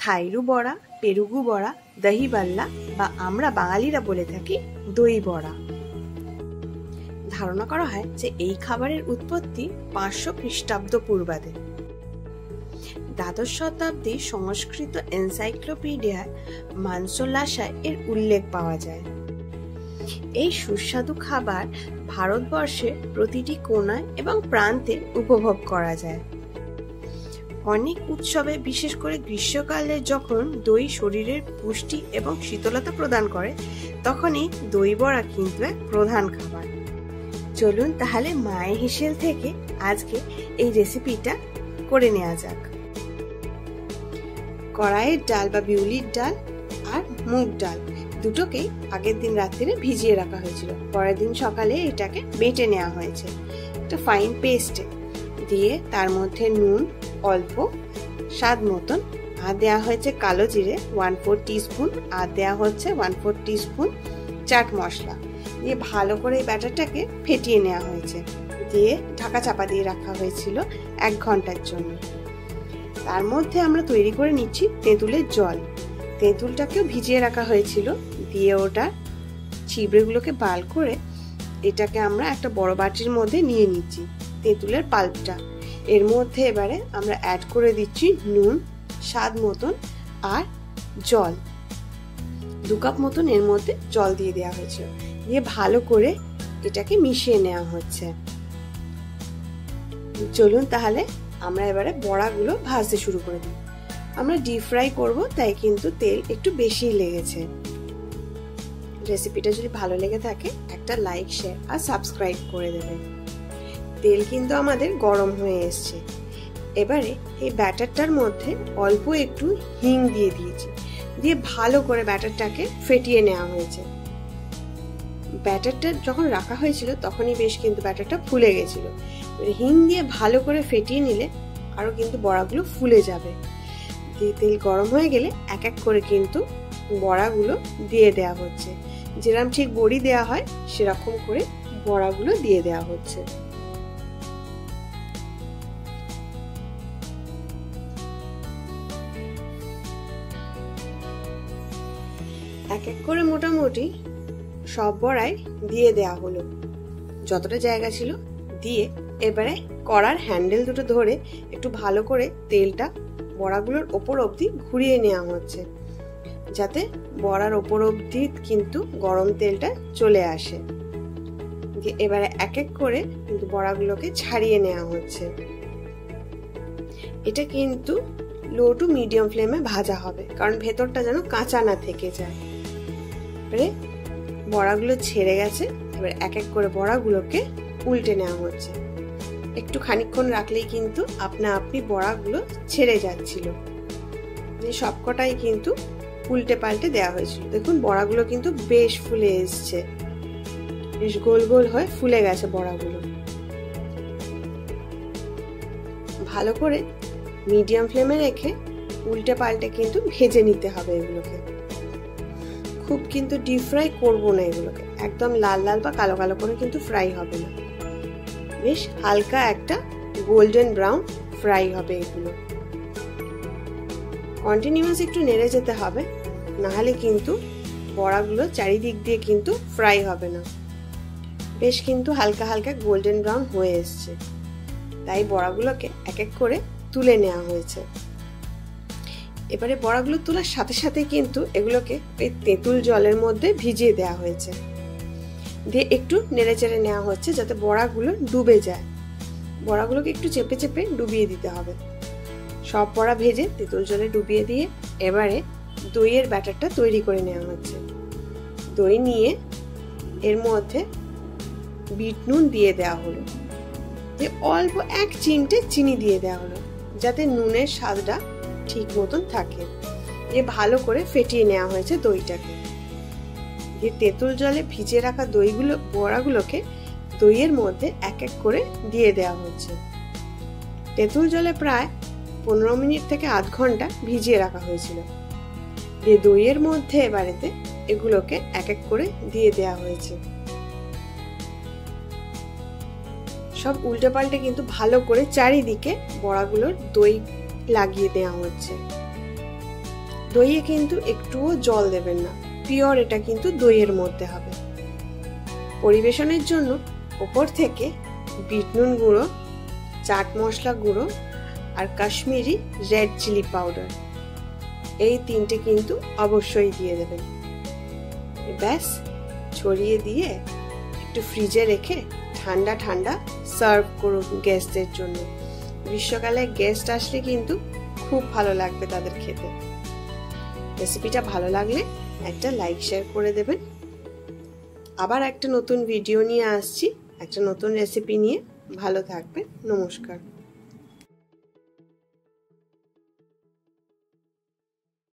থাইরু বড়া, পেরুগু বড়া, দহি বাল্লা বা আমরা বাঙালিরা বলে থাকি দই বড়া। ধারণা করা হয় যে এই খাবারের উৎপত্তি 500 খ্রিস্টাব্দ পূর্বাদে। দ্বাদশ শতাব্দীর সংস্কৃত এনসাইক্লোপিডিয়ায় মানসোলাসায় এর উল্লেখ পাওয়া যায়। এই সুস্বাদু খাবার ভারতবর্ষে প্রতিটি কোণায় এবং প্রান্তে উপভোগ করা যায়। অনেক উৎসবে, বিশেষ করে গ্রীষ্মকালে যখন দই শরীরের পুষ্টি এবং শীতলতা প্রদান করে, তখনই দই বড়া কিন্তু এক প্রধান খাবার। চলুন তাহলে মায়ের হেসেল থেকে আজকে এই রেসিপিটা করে নেওয়া যাক। কড়াইয়ের ডাল বা বিউলির ডাল আর মুগ ডাল দুটোকেই আগের দিন রাত্রিরে ভিজিয়ে রাখা হয়েছিল। পরের দিন সকালে এটাকে বেটে নেওয়া হয়েছে একটা ফাইন পেস্টে দিয়ে, তার মধ্যে নুন অল্প স্বাদ মতন, আর দেওয়া হয়েছে কালো জিরে 1/4 টিস্পুন, আর দেওয়া হচ্ছে 1/4 টিস্পুন চাট মশলা দিয়ে ভালো করে এই ব্যাটারটাকে ফেটিয়ে নেওয়া হয়েছে। দিয়ে ঢাকা চাপা দিয়ে রাখা হয়েছিল 1 ঘন্টার জন্য। তার মধ্যে আমরা তৈরি করে নিচ্ছি তেঁতুলের জল। তেঁতুলটাকেও ভিজিয়ে রাখা হয়েছিল, দিয়ে ওটা ছিবড়েগুলোকে বাল করে এটাকে আমরা একটা বড় বাটির মধ্যে নিয়ে নিচ্ছি তেঁতুলের পাল্পটা। এর মধ্যে এবারে আমরা অ্যাড করে দিচ্ছি নুন স্বাদ মতন আর জল, 2 কাপ মতন এর মধ্যে জল দিয়ে দেওয়া হয়েছে। দিয়ে ভালো করে এটাকে মিশিয়ে নেওয়া হচ্ছে। চলুন তাহলে আমরা এবারে বড়াগুলো ভাজতে শুরু করে দিই। আমরা ডিপ ফ্রাই করব, তাই কিন্তু তেল একটু বেশি লেগেছে। রেসিপিটা যদি ভালো লেগে থাকে একটা লাইক, শেয়ার আর সাবস্ক্রাইব করে দেবেন। তেল কিন্তু আমাদের গরম হয়ে এসছে। এবারে এই ব্যাটারটার মধ্যে অল্প একটু হিং দিয়ে দিয়েছি, দিয়ে ভালো করে ব্যাটারটাকে ফেটিয়ে নেওয়া হয়েছে। ব্যাটারটা যখন রাখা হয়েছিল তখনই বেশ কিন্তু ব্যাটারটা ফুলে গেছিল। হিং দিয়ে ভালো করে ফেটিয়ে নিলে আরো কিন্তু বড়াগুলো ফুলে যাবে। দিয়ে তেল গরম হয়ে গেলে এক এক করে কিন্তু বড়াগুলো দিয়ে দেওয়া হচ্ছে। যেরকম ঠিক বড়ি দেওয়া হয় সেরকম করে বড়াগুলো দিয়ে দেওয়া হচ্ছে। এক এক করে মোটামুটি সব বড়াই দিয়ে দেওয়া হলো, যতটা জায়গা ছিল দিয়ে এবারে কড়ার হ্যান্ডেল দুটো ধরে একটু ভালো করে তেলটা বড়াগুলোর ওপর অবধি ঘুরিয়ে নেওয়া হচ্ছে, যাতে বড়ার ওপর অবধি কিন্তু গরম তেলটা চলে আসে। এবারে এক এক করে কিন্তু বড়াগুলোকে ছাড়িয়ে নেওয়া হচ্ছে। এটা কিন্তু লো টু মিডিয়াম ফ্লেমে ভাজা হবে, কারণ ভেতরটা যেন কাঁচা না থেকে যায়। এবারে বড়াগুলো ছেড়ে গেছে, এবার এক এক করে বড়াগুলোকে উল্টে নেওয়া হচ্ছে। একটু খানিকক্ষণ রাখলেই কিন্তু আপনা আপনি বড়াগুলো ছেড়ে যাচ্ছিল। সবকটাই কিন্তু উল্টে পাল্টে দেওয়া হয়েছিল। দেখুন বড়াগুলো কিন্তু বেশ ফুলে এসছে, বেশ গোল গোল হয়ে ফুলে গেছে বড়াগুলো। ভালো করে মিডিয়াম ফ্লেমে রেখে উল্টে পাল্টে কিন্তু ভেজে নিতে হবে এগুলোকে। খুব কিন্তু ডিপ ফ্রাই করবো না এগুলোকে, একদম লাল লাল বা কালো কালো করে কিন্তু ফ্রাই হবে না, বেশ হালকা একটা গোল্ডেন ব্রাউন ফ্রাই হবে এগুলো। কন্টিনিউয়াস একটু নেড়ে যেতে হবে, নাহলে কিন্তু বড়াগুলো চারিদিক দিয়ে কিন্তু ফ্রাই হবে না। বেশ কিন্তু হালকা হালকা গোল্ডেন ব্রাউন হয়ে এসছে, তাই বড়াগুলোকে এক এক করে তুলে নেওয়া হয়েছে। এবারে বড়াগুলো তোলার সাথে সাথে কিন্তু এগুলোকে এই তেঁতুল জলের মধ্যে ভিজিয়ে দেওয়া হয়েছে, দিয়ে একটু নেড়ে চেড়ে নেওয়া হচ্ছে যাতে বড়াগুলো ডুবে যায়। বড়াগুলোকে একটু চেপে চেপে ডুবিয়ে দিতে হবে। সব বড়া ভেজে তেঁতুল জলে ডুবিয়ে দিয়ে এবারে দইয়ের ব্যাটারটা তৈরি করে নেওয়া হচ্ছে। দই নিয়ে এর মধ্যে বিট নুন দিয়ে দেওয়া হলো, দিয়ে অল্প 1 চিমটে চিনি দিয়ে দেওয়া হলো, যাতে নুনের স্বাদটা ঠিক মতন থাকে। দিয়ে ভালো করে ফেটিয়ে নেওয়া হয়েছে দইটাকে। দিয়ে তেঁতুল জলে ভিজিয়ে রাখা বড়াগুলোকে দইয়ের মধ্যে এক এক করে দিয়ে দেওয়া হচ্ছে। তেঁতুল জলে প্রায় 15 মিনিট থেকে আধ ঘন্টা ভিজিয়ে রাখা হয়েছিল। দিয়ে দইয়ের মধ্যে এবারেতে এগুলোকে এক এক করে দিয়ে দেওয়া হয়েছে। সব উল্টে পাল্টে কিন্তু ভালো করে চারিদিকে বড়াগুলোর দই লাগিয়ে দেওয়া হচ্ছে। দইয়ে কিন্তু একটুও জল দেবেন না, পিওর এটা কিন্তু দইয়ের মধ্যে হবে। পরিবেশনের জন্য ওপর থেকে বিট নুন গুঁড়ো, চাট মশলা গুঁড়ো আর কাশ্মীরি রেড চিলি পাউডার, এই তিনটে কিন্তু অবশ্যই দিয়ে দেবেন। ব্যাস, ছড়িয়ে দিয়ে একটু ফ্রিজে রেখে ঠান্ডা ঠান্ডা সার্ভ করুন গেস্টদের জন্য। গ্রীষ্মকালে গেস্ট আসলে কিন্তু খুব ভালো লাগবে তাদের খেতে। রেসিপিটা ভালো লাগলে একটা লাইক শেয়ার করে দেবেন। আবার একটা নতুন ভিডিও নিয়ে আসছি, একটা নতুন রেসিপি নিয়ে। ভালো থাকবেন। নমস্কার।